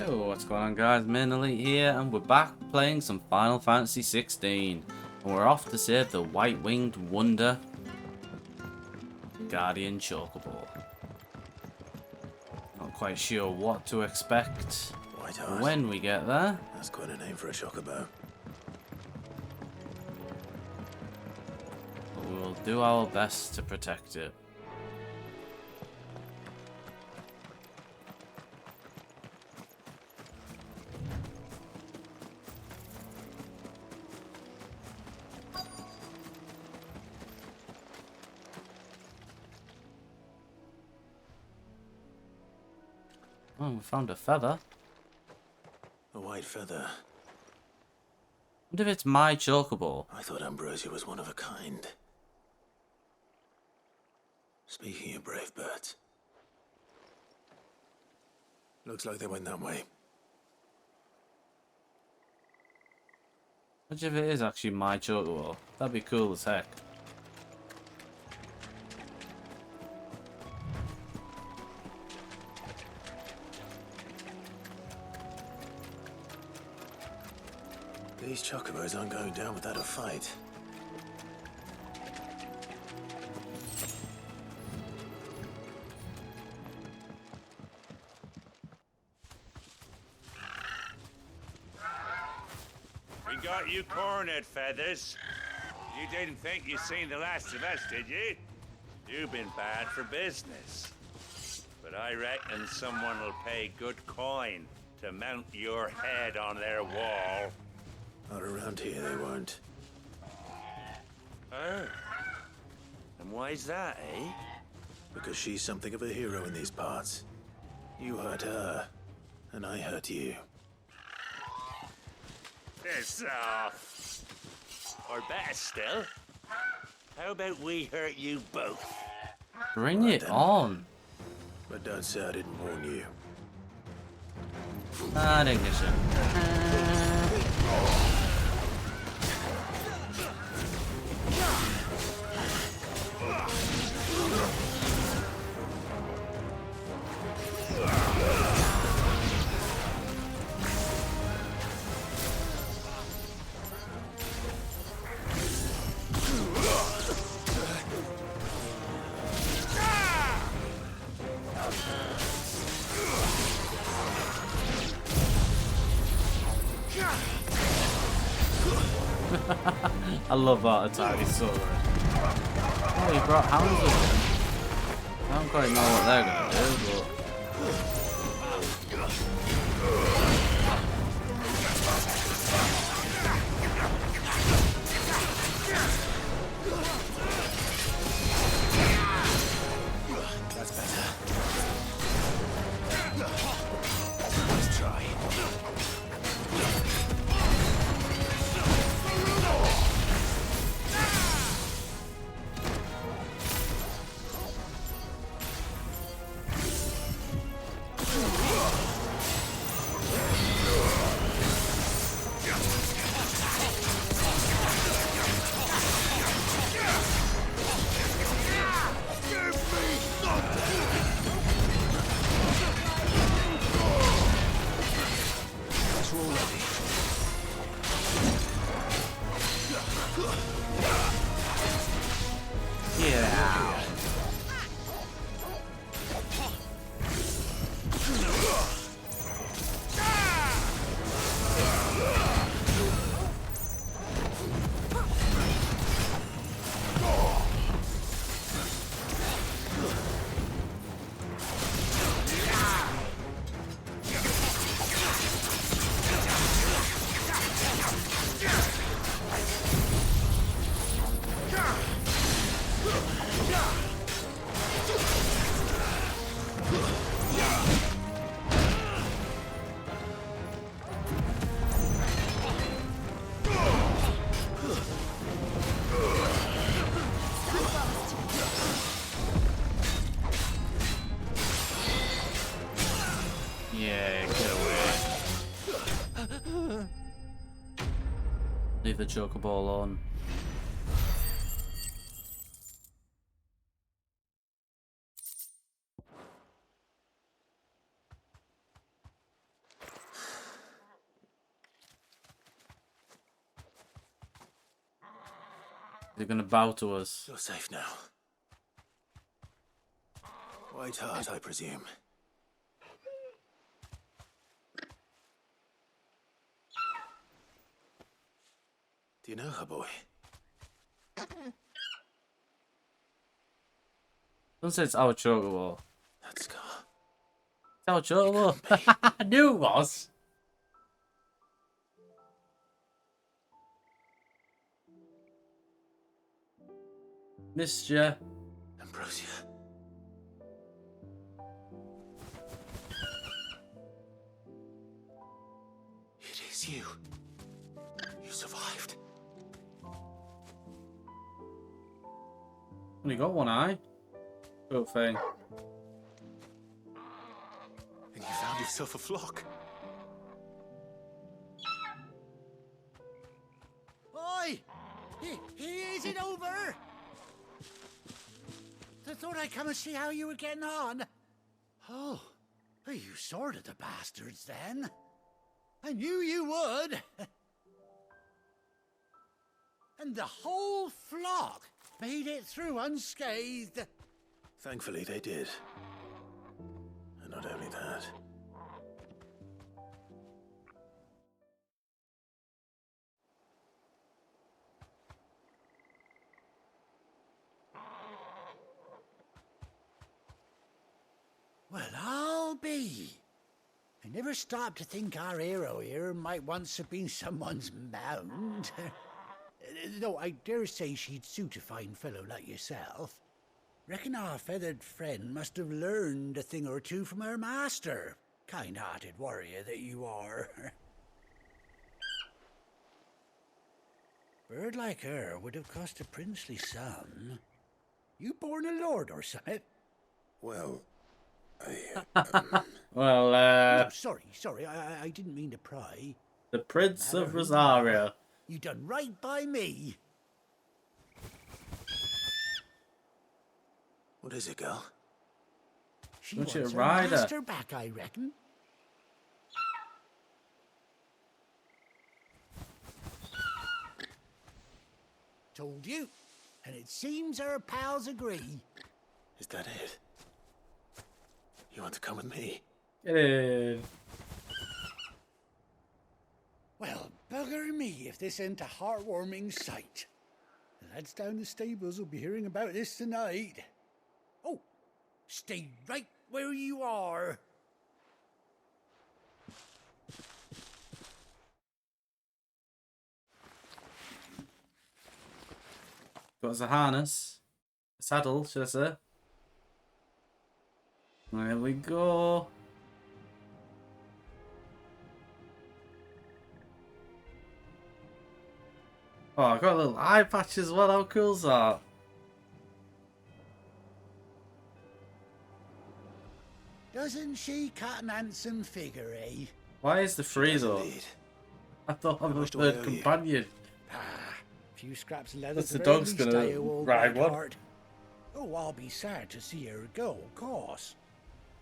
Yo, what's going on guys, Min Elite here, and we're back playing some Final Fantasy 16. And we're off to save the white-winged wonder, Guardian Chocobo. Not quite sure what to expect when we get there. That's quite a name for a chocobo. But we will do our best to protect it. Oh, we found a feather. A white feather. What if it's my chocobo? I thought Ambrosia was one of a kind. Speaking of brave birds. Looks like they went that way. What if it is actually my chocobo? That'd be cool as heck. These chocobos aren't going down without a fight. We got you cornered, Feathers. You didn't think you seen the last of us, did you? You've been bad for business. But I reckon someone will pay good coin to mount your head on their wall. Not around here, they won't. Oh. And why's that, eh? Because she's something of a hero in these parts. You hurt her, and I hurt you. Piss off. Or better still, how about we hurt you both? Bring it on. But don't say I didn't warn you. Ignition. I love that attack, it's so good. Oh, he brought hounds with him. I don't quite know what they're gonna do, but... That's better. Let's try. Yeah. Yeah, get away. Leave the chocobo alone. They're gonna bow to us. You're safe now. White Hart, I presume. Do you know her, boy? Don't say it's our chocobo. That scar. It's our chocobo. I knew it was. Missed ya. Ambrosia. It is you. You survived. Only got one eye. Good thing. And you found yourself a flock. Oi! Is it over? I thought I'd come and see how you were getting on. Oh, you sorted the bastards then. I knew you would. And the whole flock made it through unscathed. Thankfully, they did. And not only that. Well, I'll be. I never stopped to think our hero here might once have been someone's mound. Though I dare say she'd suit a fine fellow like yourself. Reckon our feathered friend must have learned a thing or two from her master. Kind-hearted warrior that you are. Bird like her would have cost a princely sum. You born a lord or something? Well, Well, Oh, sorry, I didn't mean to pry. the Prince of Rosario. You done right by me. what is it, girl? She Don't wants you her ride her? master back, I reckon. Told you. And it seems our pals agree. Is that it? You want to come with me? Get in. Well, bugger me if this ain't a heartwarming sight. The lads down the stables will be hearing about this tonight. Oh, stay right where you are. Got us a harness. A saddle, should I say. There we go. Oh, I got a little eye patch as well. How cool's that? Doesn't she cut an handsome figure, eh? Why is the free Does though? indeed. I thought I'm a much do I third owe you? companion. Ah, few scraps of leather. What's to the very dog's least, gonna I owe old ride one? Blackheart. Oh, I'll be sad to see her go, of course.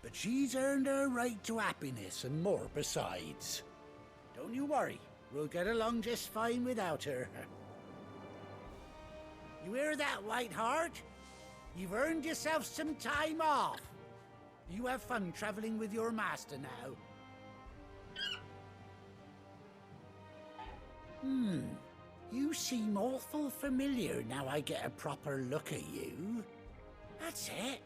But she's earned her right to happiness and more besides. Don't you worry, we'll get along just fine without her. You hear that, Whiteheart? You've earned yourself some time off. You have fun traveling with your master now. You seem awful familiar now I get a proper look at you. That's it.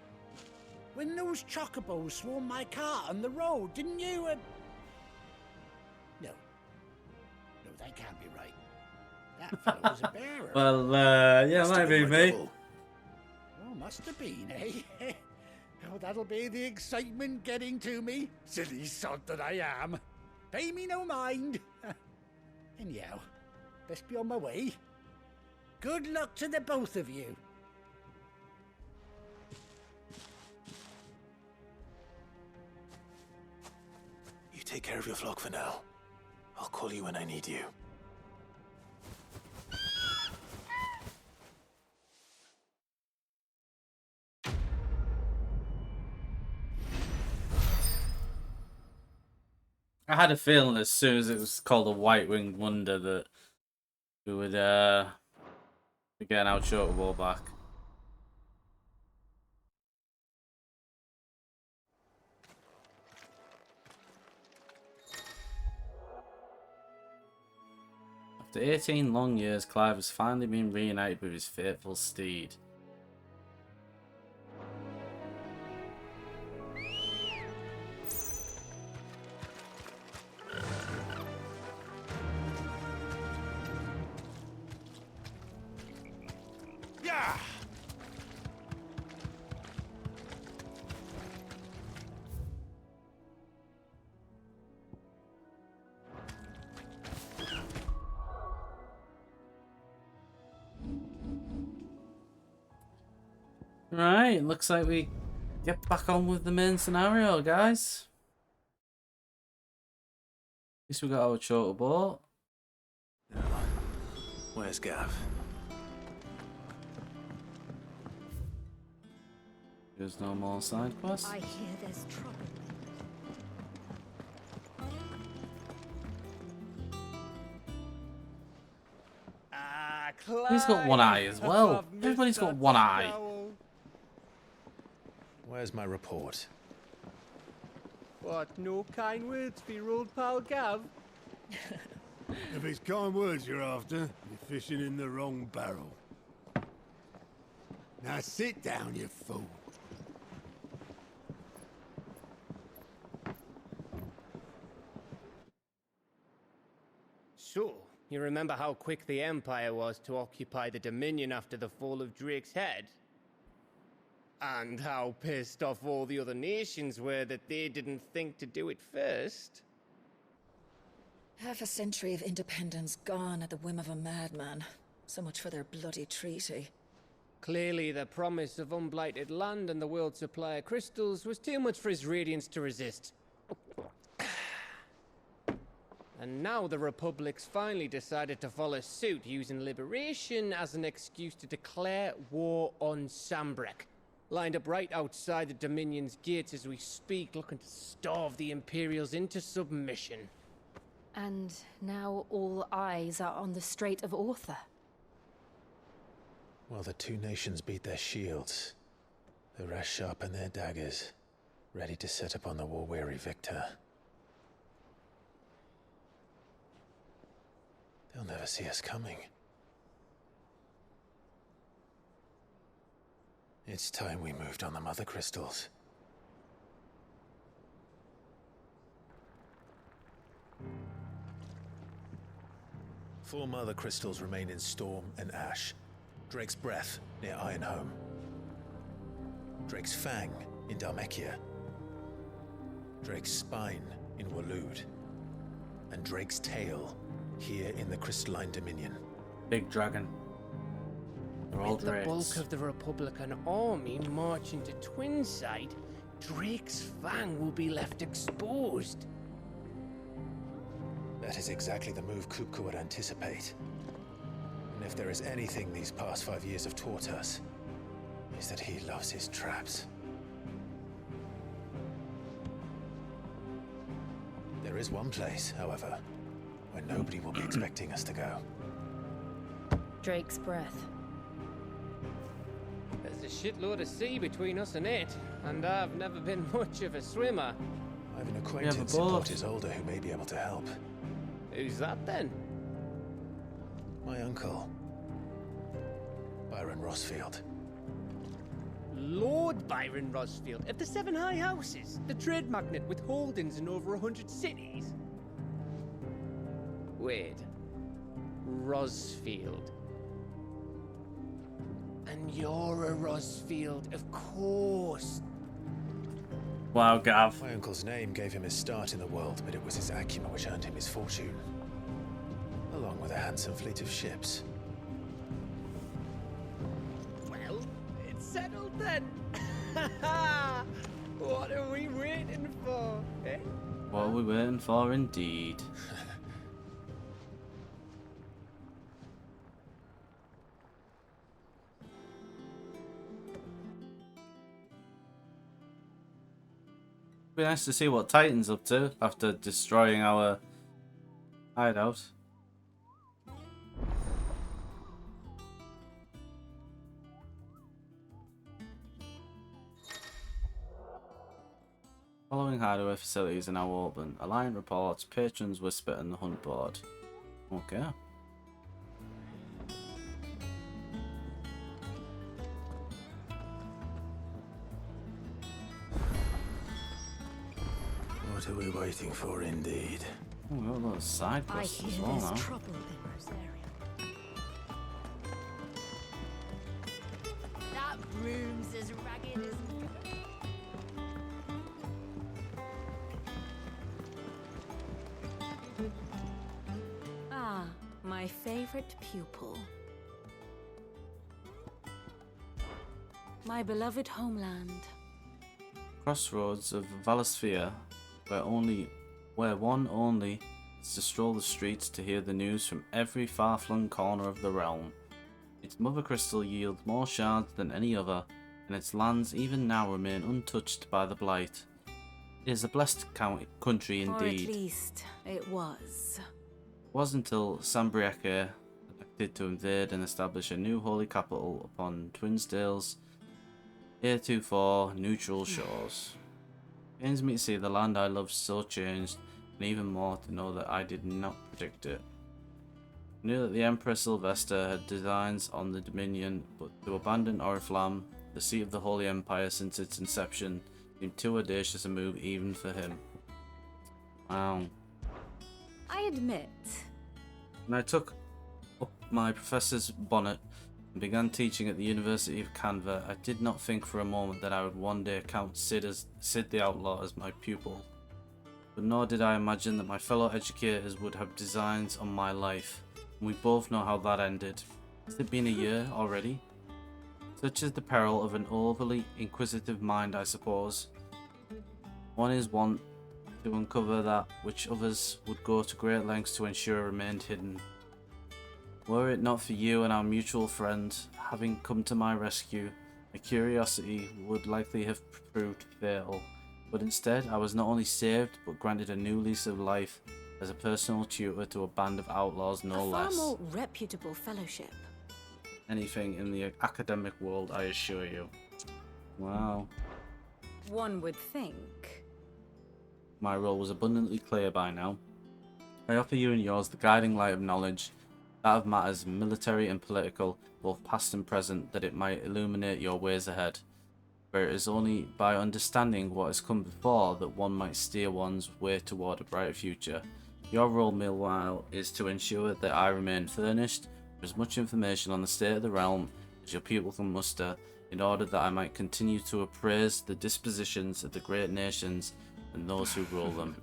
When those chocobos swarmed my car on the road, didn't you? No. No, that can't be right. That fellow was a bearer. Well, yeah, Must might have be been my me. double. Oh, must have been, eh? Oh, that'll be the excitement getting to me. Silly sod that I am. Pay me no mind. Anyhow, best be on my way. Good luck to the both of you. You take care of your flock for now. I'll call you when I need you. I had a feeling as soon as it was called a white-winged wonder that we would We're getting our chocobo back. After 18 long years, Clive has finally been reunited with his faithful steed. Yeah! Right, looks like we get back on with the main scenario, guys. At least we got our chocobo. Now, where's Gav? There's no more side quests. I hear there's trouble. He's got one eye as well. Everybody's got one eye. Where's my report? What, no kind words for your old pal Gav? If it's kind words you're after, you're fishing in the wrong barrel. Now sit down, you fool. So, you remember how quick the Empire was to occupy the Dominion after the fall of Drake's head? And how pissed off all the other nations were that they didn't think to do it first? Half a century of independence gone at the whim of a madman. So much for their bloody treaty. Clearly, the promise of unblighted land and the world's supply of crystals was too much for his radiance to resist. And now the Republic's finally decided to follow suit, using liberation as an excuse to declare war on Sambrek. Lined up right outside the Dominion's gates as we speak, looking to starve the Imperials into submission. And now all eyes are on the Strait of Author. While the two nations beat their shields, the rest sharpen their daggers, ready to set upon the war-weary victor. They'll never see us coming. It's time we moved on the Mother Crystals. Four Mother Crystals remain in Storm and Ash. Drake's Breath near Ironhome. Drake's Fang in Dharmekia. Drake's Spine in Waloed. And Drake's Tail here in the Crystalline Dominion. Big dragon. They're all With the bulk drakes. of the Republican army marching to Twinside, Drake's Fang will be left exposed. That is exactly the move Kupka would anticipate. And if there is anything these past 5 years have taught us, is that he loves his traps. There is one place, however, where nobody will be expecting us to go. Drake's Breath. There's a shitload of sea between us and it, and I've never been much of a swimmer. I have an acquaintance in Port Isolde who may be able to help. Who's that then? My uncle, Byron Rossfield. Lord Byron Rosfield of the Seven High Houses, the trade magnate with holdings in over 100 cities. Wait, Rosfield. And you're a Rosfield, of course. Wow, Gav. My uncle's name gave him his start in the world, but it was his acumen which earned him his fortune. Along with a handsome fleet of ships. Well, it's settled then. What are we waiting for, eh? What are we waiting for indeed? Be nice to see what Titan's up to after destroying our hideout. Following hideaway facilities are now open. Alliant reports, patrons whisper, and the hunt board. Okay. What are we waiting for, indeed? Oh, we got those side I quests as hear well there's now. trouble in this area. That room's as ragged as... Ah, my favorite pupil. My beloved homeland. Crossroads of Valosphere, where one only is to stroll the streets to hear the news from every far-flung corner of the realm. Its mother crystal yields more shards than any other, and its lands even now remain untouched by the blight. It is a blessed country Or at indeed. least it was. It was until Sambrieke elected to invade and establish a new holy capital upon Twinsdale's heretofore neutral shores. It pains me to see the land I loved so changed, and even more to know that I did not predict it. I knew that the Emperor Sylvester had designs on the Dominion, but to abandon Oriflamme, the seat of the Holy Empire since its inception, seemed too audacious a move even for him. Wow. I admit, When I took up my professor's bonnet and began teaching at the University of Canva, I did not think for a moment that I would one day count Sid the Outlaw as my pupil. But nor did I imagine that my fellow educators would have designs on my life, and we both know how that ended. Has it been a year already? Such is the peril of an overly inquisitive mind, I suppose. One is wont to uncover that which others would go to great lengths to ensure remained hidden. Were it not for you and our mutual friend having come to my rescue, my curiosity would likely have proved fatal. But instead, I was not only saved, but granted a new lease of life as a personal tutor to a band of outlaws, no a far less. more reputable fellowship. Anything in the academic world, I assure you. Wow. One would think. My role was abundantly clear by now. I offer you and yours the guiding light of knowledge, that of matters military and political, both past and present, that it might illuminate your ways ahead. For it is only by understanding what has come before that one might steer one's way toward a brighter future. Your role, meanwhile, is to ensure that I remain furnished with as much information on the state of the realm as your pupil can muster, in order that I might continue to appraise the dispositions of the great nations and those who rule them.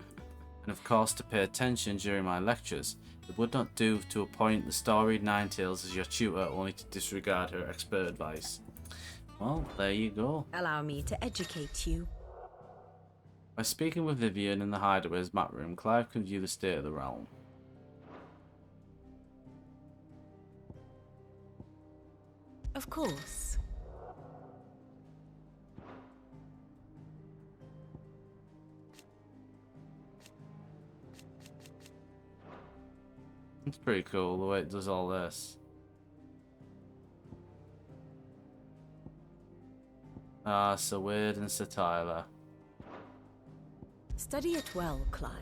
And of course to pay attention during my lectures. It would not do to appoint the storied Ninetails as your tutor only to disregard her expert advice. Well, there you go. Allow me to educate you. By speaking with Vivian in the hideaway's map room, Clive can view the state of the realm. Of course. It's pretty cool the way it does all this. Ah, Sir Wade and Sir Tyler. Study it well, Clive.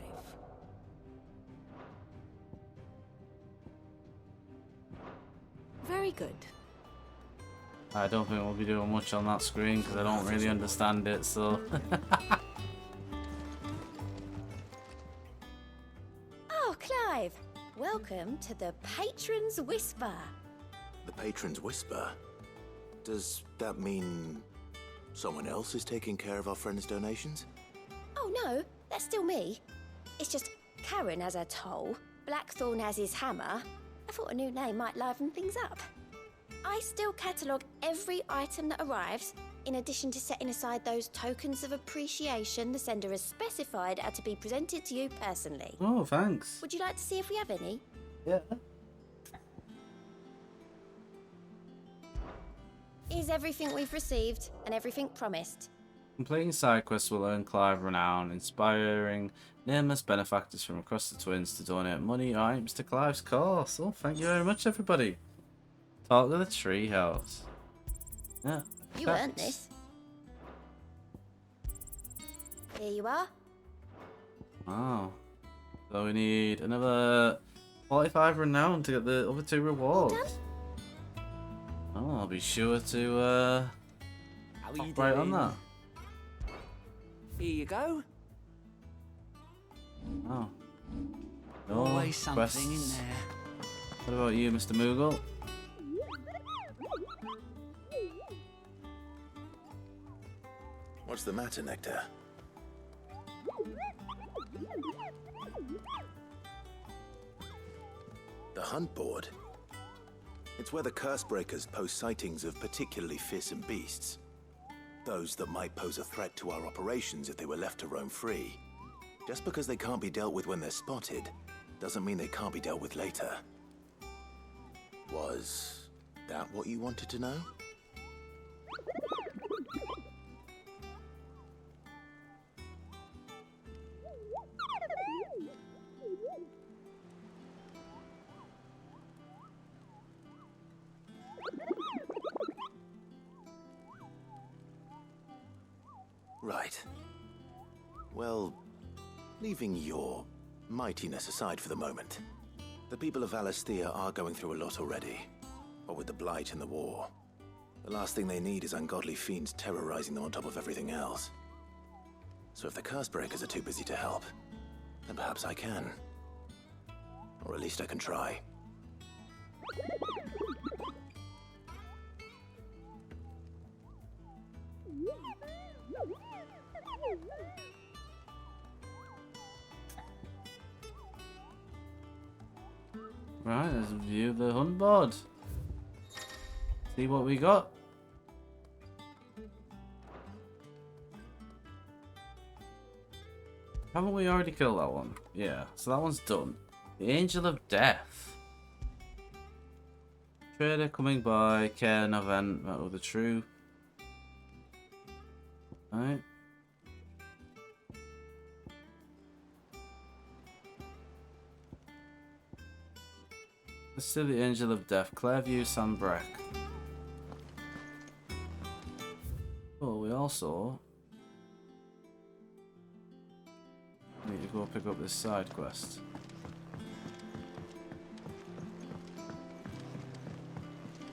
Very good. I don't think we'll be doing much on that screen because I don't really understand it, so... Oh, Clive! Welcome to the Patron's Whisper. The Patron's Whisper? Does that mean someone else is taking care of our friend's donations? Oh no, that's still me. It's just Karen has her toll, Blackthorn has his hammer. I thought a new name might liven things up. I still catalogue every item that arrives, in addition to setting aside those tokens of appreciation the sender has specified are to be presented to you personally. Oh, thanks. Would you like to see if we have any? Yeah. Here's everything we've received and everything promised. Completing side quests will earn Clive renown, inspiring nameless benefactors from across the Twins to donate money or items to Clive's cause. Oh, thank you very much, everybody. Talk to the treehouse. Yeah. You earned this. Here you are. Oh. So we need another 45 renown to get the other 2 rewards. Oh, I'll be sure to How are you right on doing? that. Here you go. Oh. No Always something in quests. there. What about you, Mr. Moogle? What's the matter, Nectar? The hunt board? It's where the Cursebreakers post sightings of particularly fearsome beasts. Those that might pose a threat to our operations if they were left to roam free. Just because they can't be dealt with when they're spotted, doesn't mean they can't be dealt with later. Was that what you wanted to know? Right. Well, leaving your mightiness aside for the moment, the people of Alastia are going through a lot already. What with the Blight and the war, the last thing they need is ungodly fiends terrorizing them on top of everything else. So if the Cursebreakers are too busy to help, then perhaps I can. Or at least I can try. Right, let's view the hunt board. See what we got. Haven't we already killed that one? Yeah, so that one's done. The Angel of Death. Trader coming by, care an event, met with the true. Right. Let's see the Angel of Death, Clairview, Sambrec. Oh, we also need to go pick up this side quest.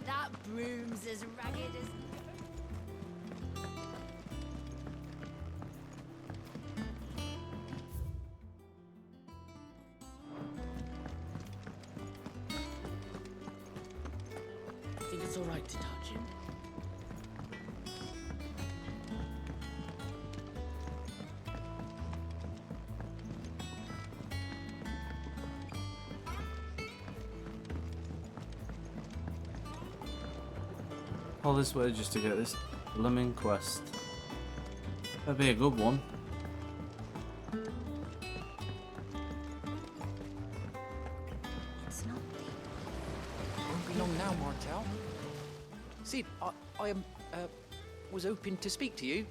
That broom's as ragged as... I think it's all right to touch him. All this way just to get this blooming quest. That'd be a good one. It's not Won't be long now, Martel. Sid, I was hoping to speak to you.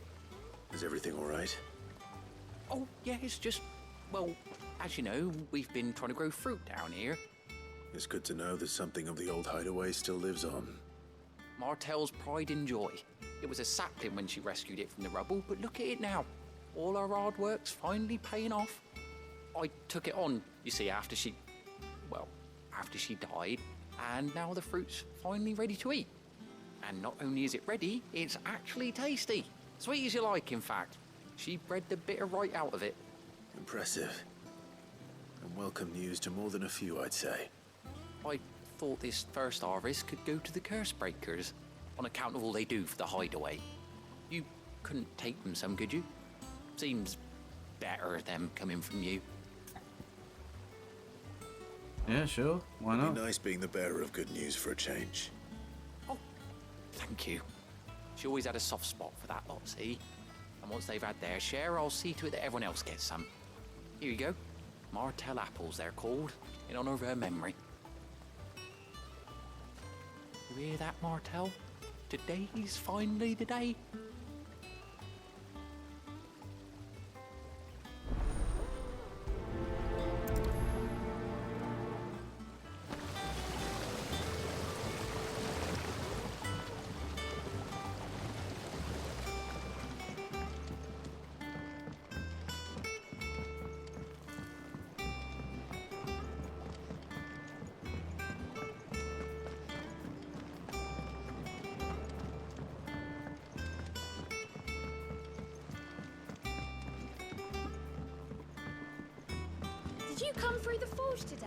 Is everything all right? Oh, yeah, it's just, well, as you know, we've been trying to grow fruit down here. It's good to know that something of the old hideaway still lives on. Martel's pride and joy. It was a sapling when she rescued it from the rubble, but look at it now. All our hard work's finally paying off. I took it on, you see, after she died, and now the fruit's finally ready to eat. And not only is it ready, it's actually tasty. Sweet as you like, in fact. She bred the bitter right out of it. Impressive. And welcome news to more than a few, I'd say. I thought this first harvest could go to the Cursebreakers, on account of all they do for the hideaway. You couldn't take them some, could you? Seems better them coming from you. Yeah, sure. Why It'd not? be nice being the bearer of good news for a change. Oh, thank you. She always had a soft spot for that lot, see? And once they've had their share, I'll see to it that everyone else gets some. Here you go. Martel apples, they're called, in honor of her memory. You hear that, Martel? Today's finally the day. you come through the forge today?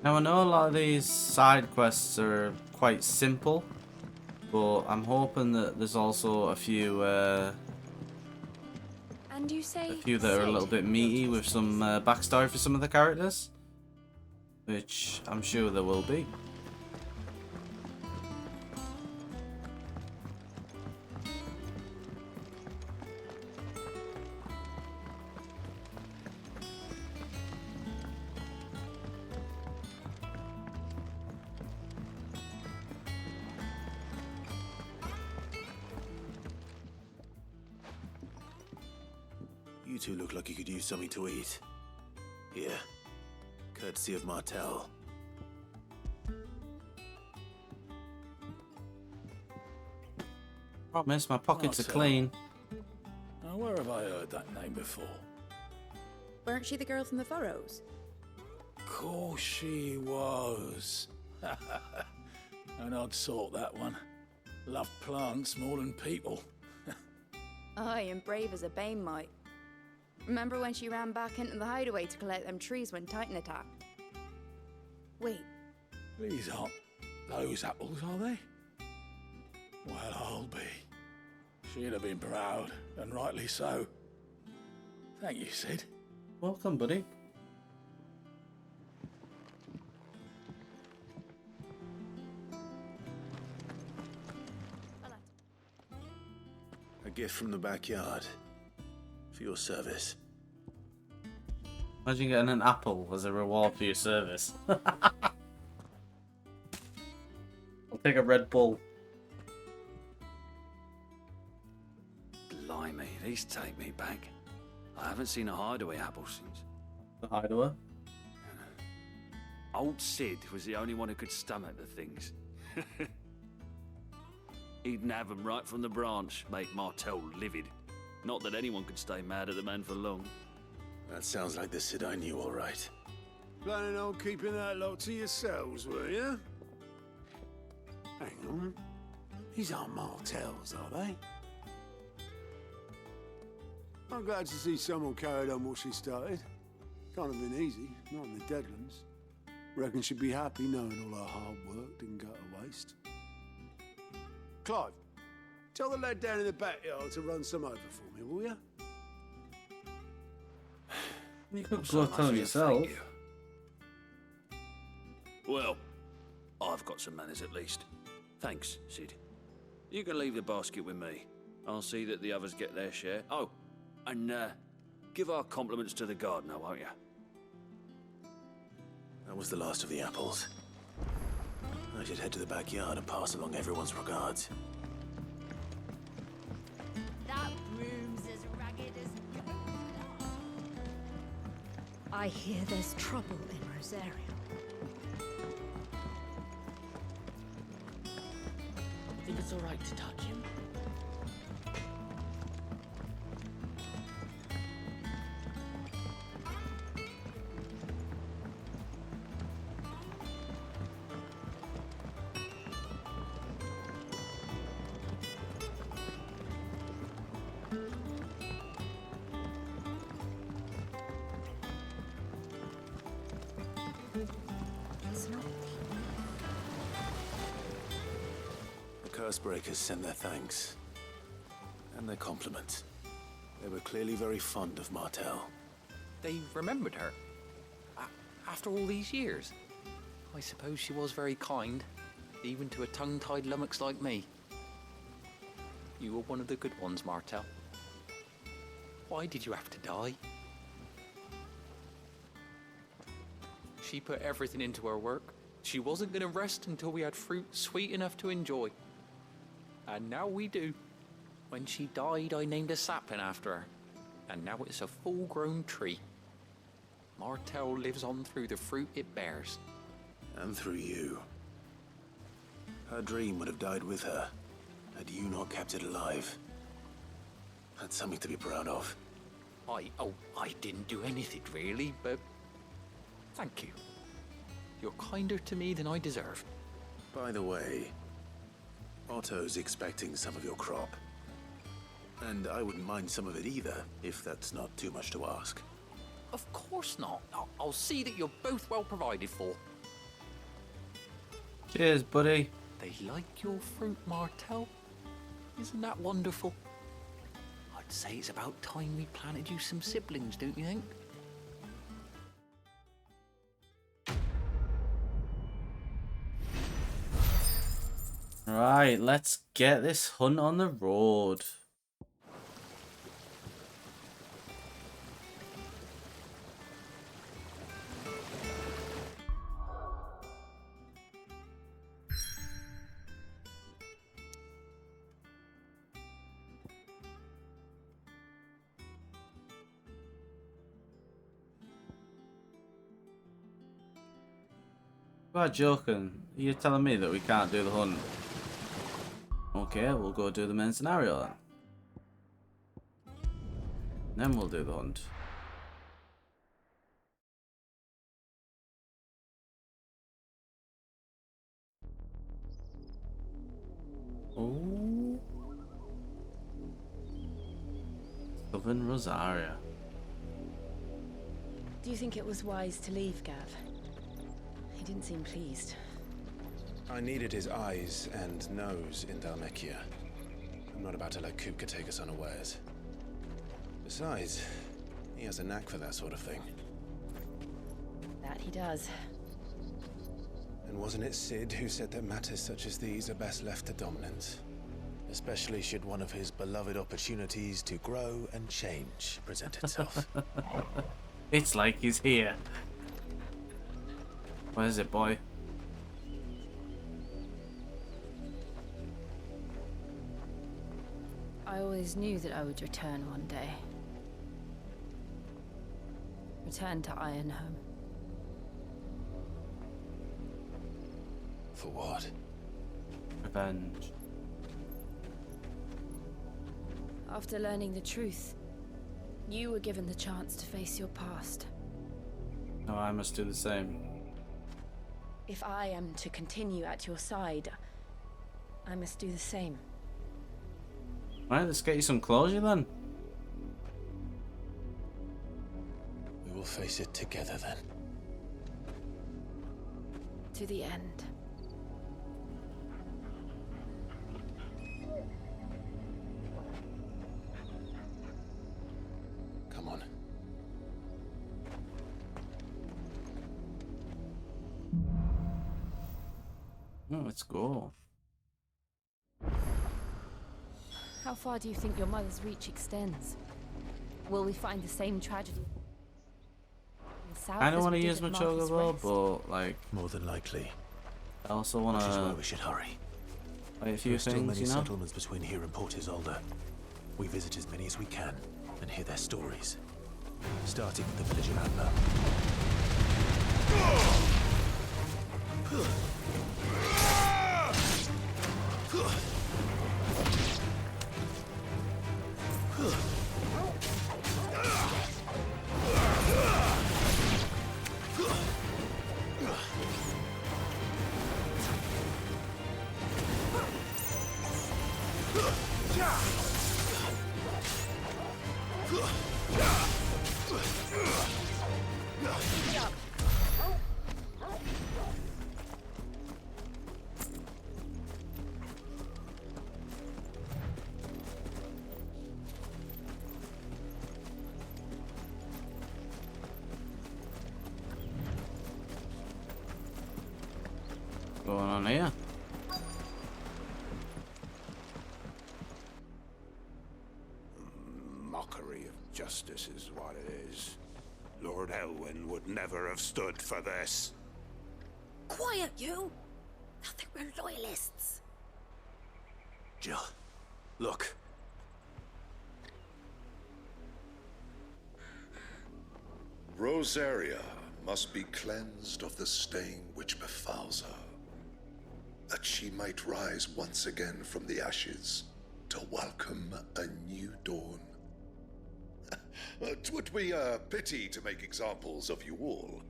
Now I know a lot of these side quests are quite simple, but I'm hoping that there's also a few And you say that are a little bit meaty with some backstory for some of the characters, which I'm sure there will be. You two look like you could use something to eat. Here, courtesy of Martel. Promise, my pockets are Martel. clean. Now, where have I heard that name before? Weren't she the girl from the furrows? Course she was. An odd sort, that one. Loved plants more than people. Aye, and brave as a bane might. Remember when she ran back into the hideaway to collect them trees when Titan attacked? Wait, These aren't those apples, are they? Well, I'll be. She'd have been proud, and rightly so. Thank you, Sid. Welcome, buddy. A gift from the backyard. For your service. Imagine getting an apple as a reward for your service. I'll take a Red Bull. Blimey, these take me back. I haven't seen a hideaway apple since. The hideaway? Old Sid was the only one who could stomach the things. He'd nab them right from the branch, make Martel livid. Not that anyone could stay mad at the man for long. That sounds like the Sid I knew, all right. Planning on keeping that lot to yourselves, were you? Hang on. These aren't Martels, are they? I'm glad to see someone carried on what she started. Can't have been easy, not in the Deadlands. Reckon she'd be happy knowing all her hard work didn't go to waste. Clive, tell the lad down in the backyard to run some over for me, will you? You could go tell him yourself. Well, I've got some manners at least. Thanks, Sid. You can leave the basket with me. I'll see that the others get their share. Oh, and give our compliments to the gardener, won't you? That was the last of the apples. I should head to the backyard and pass along everyone's regards. that broom's as ragged as... I hear there's trouble in Rosaria. Think it's all right to touch him? It's not... The Cursebreakers send their thanks. And their compliments. They were clearly very fond of Martel. They remembered her? After all these years? I suppose she was very kind, even to a tongue-tied lummox like me. You were one of the good ones, Martel. Why did you have to die? She put everything into her work. She wasn't going to rest until we had fruit sweet enough to enjoy. And now we do. When she died, I named a sapling after her. And now it's a full-grown tree. Martel lives on through the fruit it bears. And through you. Her dream would have died with her, had you not kept it alive. That's something to be proud of. I didn't do anything really, but thank you. You're kinder to me than I deserve. By the way, Otto's expecting some of your crop. And I wouldn't mind some of it either, if that's not too much to ask. Of course not. I'll see that you're both well provided for. Cheers, buddy. They like your fruit, Martel. Isn't that wonderful? I'd say it's about time we planted you some siblings, don't you think? Right, let's get this hunt on the road. You are joking. You're telling me that we can't do the hunt? Okay, we'll go do the main scenario then. Then we'll do the hunt. Oh. Southern Rosaria. Do you think it was wise to leave, Gav? He didn't seem pleased. I needed his eyes and nose in Dhalmekia. I'm not about to let Kupka take us unawares. Besides, he has a knack for that sort of thing. That he does. And wasn't it Sid who said that matters such as these are best left to dominance? Especially should one of his beloved opportunities to grow and change present itself. It's like he's here. What is it, boy? I always knew that I would return one day. Return to Ironhome. For what? Revenge. After learning the truth, you were given the chance to face your past. No, I must do the same. If I am to continue at your side, I must do the same. Right, let's get you some closure then. We will face it together then. To the end. Come on. Oh, let's go. How far do you think your mother's reach extends? Will we find the same tragedy? I don't want to use my chocobo, but like more than likely. I also want Which is why to. we should hurry. Like a few There's still things, many you know. settlements between here and Port Isolde. We visit as many as we can and hear their stories. Starting with the village of Adler. Going on here? Mockery of justice is what it is. Lord Elwyn would never have stood for this. Quiet, you! I think we're loyalists. Jill, look. Rosaria must be cleansed of the stain which befouls her, that she might rise once again from the ashes to welcome a new dawn. 'Twould be a pity to make examples of you all.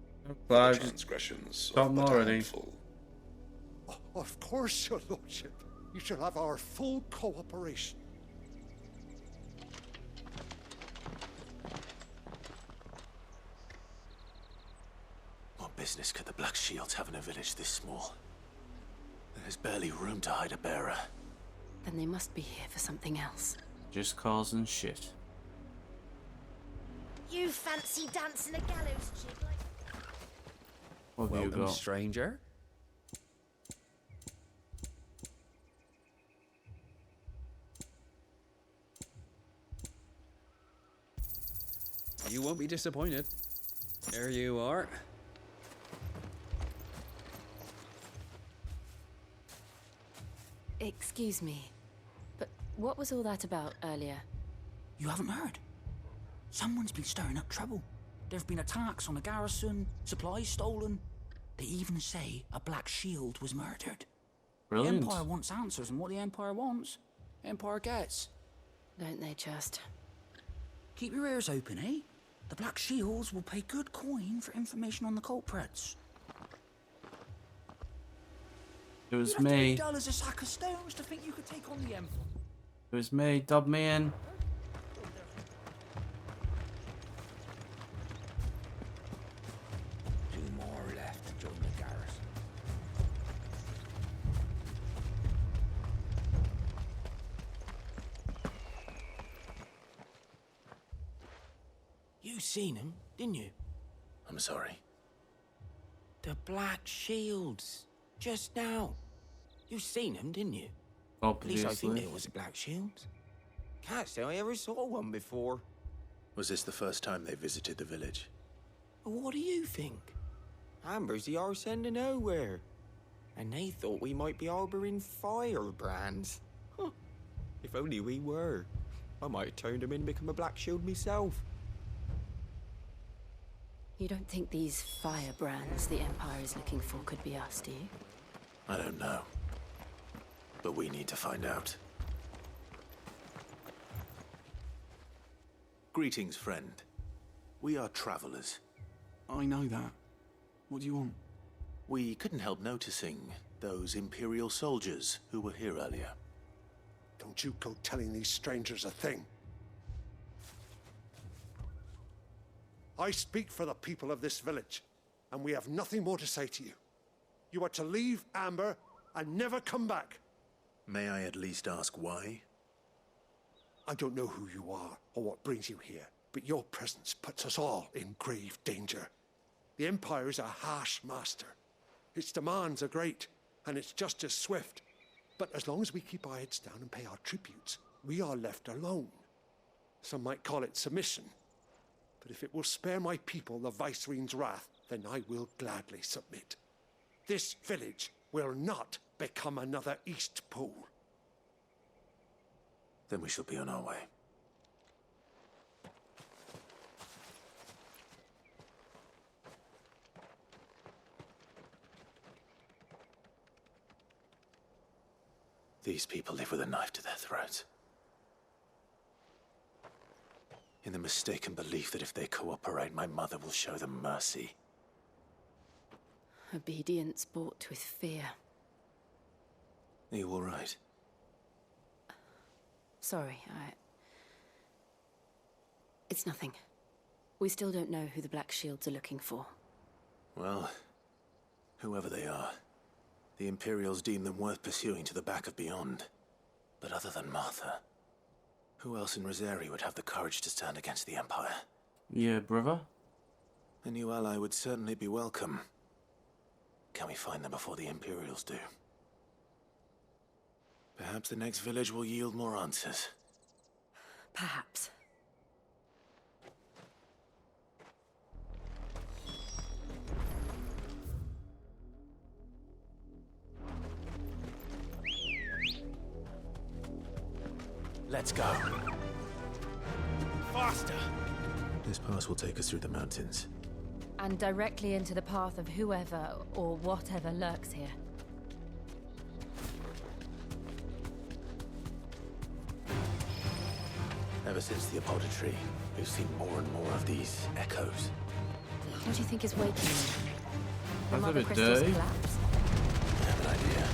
For the transgressions of but a handful. Of course, your lordship. You shall have our full cooperation. business could the Black Shields have in a village this small? There's barely room to hide a bearer. Then they must be here for something else. Just causing shit. You fancy dancing a gallows jig like... What have you Welcome, got? stranger. You won't be disappointed. There you are. Excuse me, but what was all that about earlier? You haven't heard? Someone's been stirring up trouble. There have been attacks on the garrison, supplies stolen. They even say a Black Shield was murdered. Brilliant. The Empire wants answers, and what the Empire wants, Empire gets. Don't they just? Keep your ears open, eh? The Black Shields will pay good coin for information on the culprits. It was You'd have to be me. dull as a sack of stones to think you could take on the Empire. It was me. Dub me in. Two more left to join the garrison. You seen him, didn't you? I'm sorry. The Black Shields. Just now. You seen him, didn't you? Obviously. At least I think there was a Black Shields. Can't say I ever saw one before. Was this the first time they visited the village? What do you think? Amber's the arse end of nowhere. And they thought we might be harboring firebrands. Huh. If only we were. I might have turned him in and become a Black Shield myself. You don't think these firebrands the Empire is looking for could be us, do you? I don't know. But we need to find out. Greetings, friend. We are travelers. I know that. What do you want? We couldn't help noticing those Imperial soldiers who were here earlier. Don't you go telling these strangers a thing. I speak for the people of this village, and we have nothing more to say to you. You are to leave Amber and never come back. May I at least ask why? I don't know who you are or what brings you here, but your presence puts us all in grave danger. The Empire is a harsh master. Its demands are great, and its justice swift. But as long as we keep our heads down and pay our tributes, we are left alone. Some might call it submission. But if it will spare my people the Viceroy's wrath, then I will gladly submit. This village will not become another East Pool. Then we shall be on our way. These people live with a knife to their throats. In the mistaken belief that if they cooperate, my mother will show them mercy. Obedience bought with fear. Are you all right? Sorry, It's nothing. We still don't know who the Black Shields are looking for. Well, whoever they are, the Imperials deem them worth pursuing to the back of beyond. But other than Martha, who else in Rosari would have the courage to stand against the Empire? Yeah, brother. A new ally would certainly be welcome. Can we find them before the Imperials do? Perhaps the next village will yield more answers. Perhaps. Let's go. Faster! This pass will take us through the mountains. And directly into the path of whoever or whatever lurks here. Ever since the apodatory, we've seen more and more of these echoes. What do you think is waking them? The That's a mother bit crystal's dirty. collapse? I have an idea.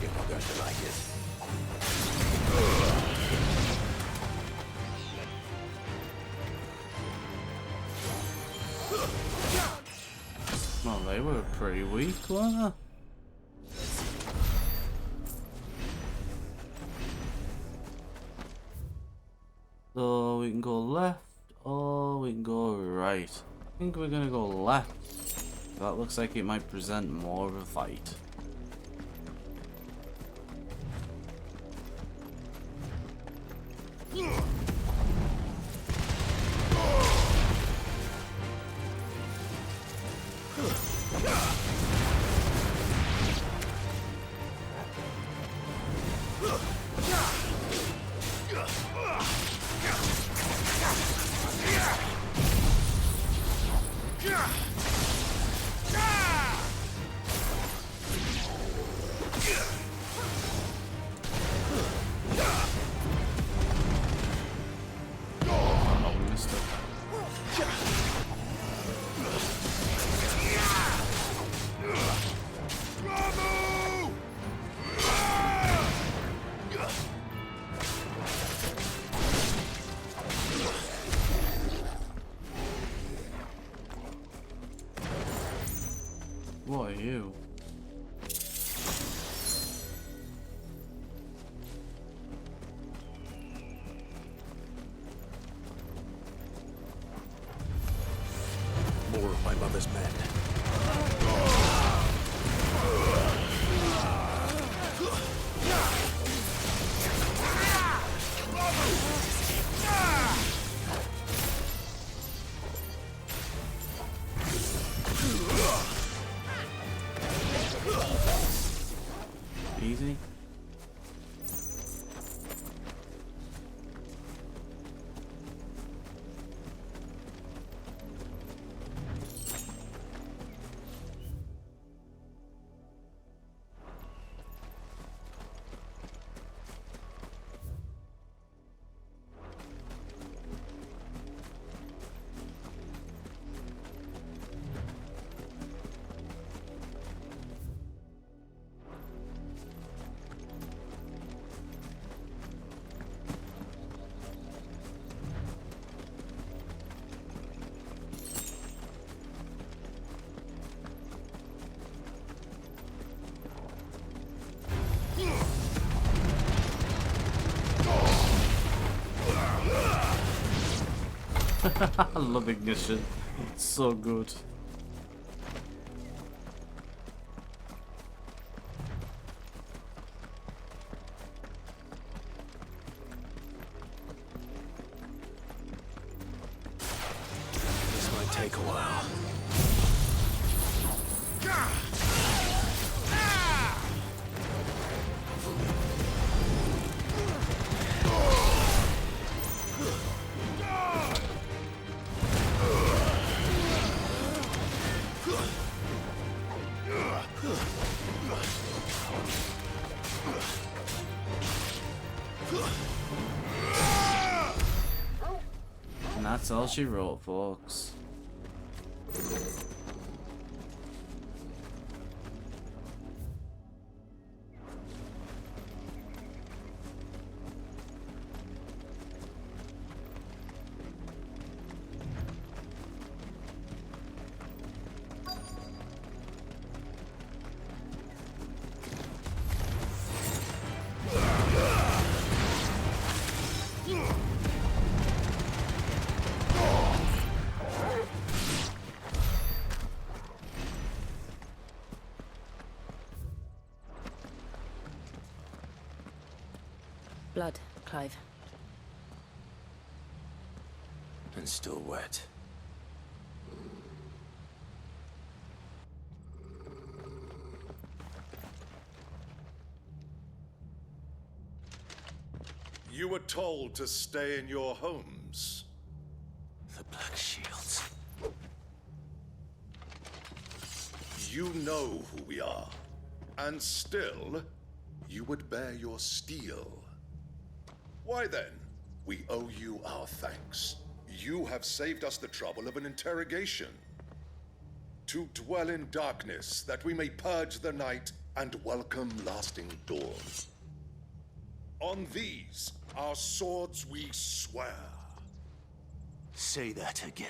You're not going to like it. very weak, weren't they? So we can go left or we can go right. I think we're gonna go left. That looks like it might present more of a fight. What are you? More of my mother's men. Easy. I love ignition. It's so good. This might take a while. And that's all she wrote, folks. Blood, Clive. And still wet. You were told to stay in your homes. The Black Shields. You know who we are. And still, you would bear your steel. Why then, we owe you our thanks. You have saved us the trouble of an interrogation. To dwell in darkness, that we may purge the night and welcome lasting dawn. On these, our swords we swear. Say that again.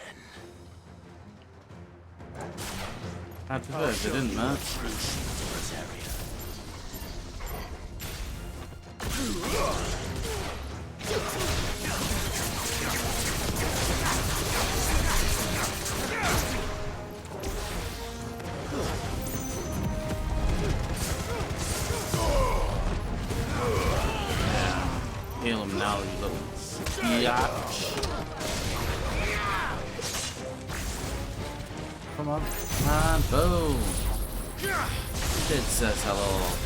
I'd prefer if they didn't, man. Heal him now, you little biatch. Come on. And boom. Kid says hello.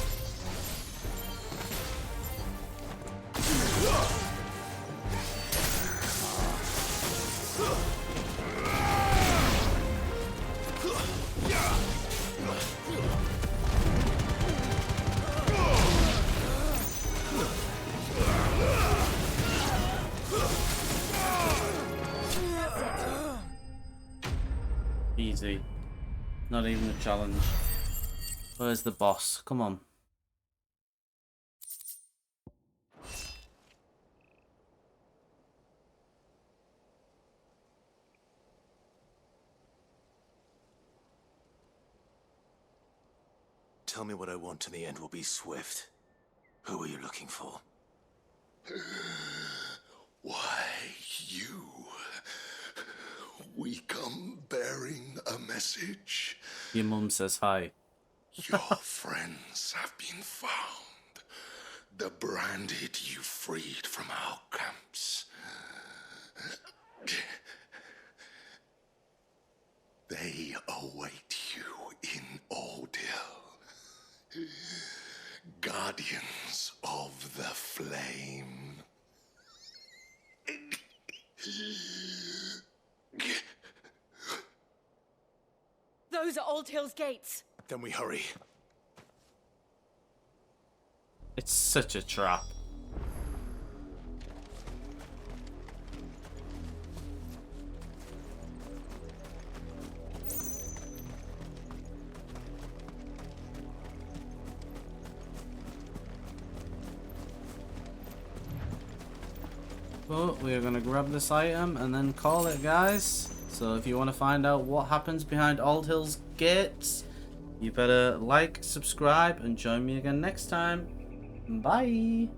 Easy. Not even a challenge. Where's the boss? Come on. Tell me what I want and the end will be swift. Who are you looking for? Why, you. We come bearing a message. Your mum says hi. Your friends have been found. The branded you freed from our camps. They await you in Ordeal. Guardians of the Flame. Those are Old Hill's gates. Then we hurry. It's such a trap. But we are going to grab this item and then call it, guys. So if you want to find out what happens behind Old Hill's gates, you better like, subscribe, and join me again next time. Bye!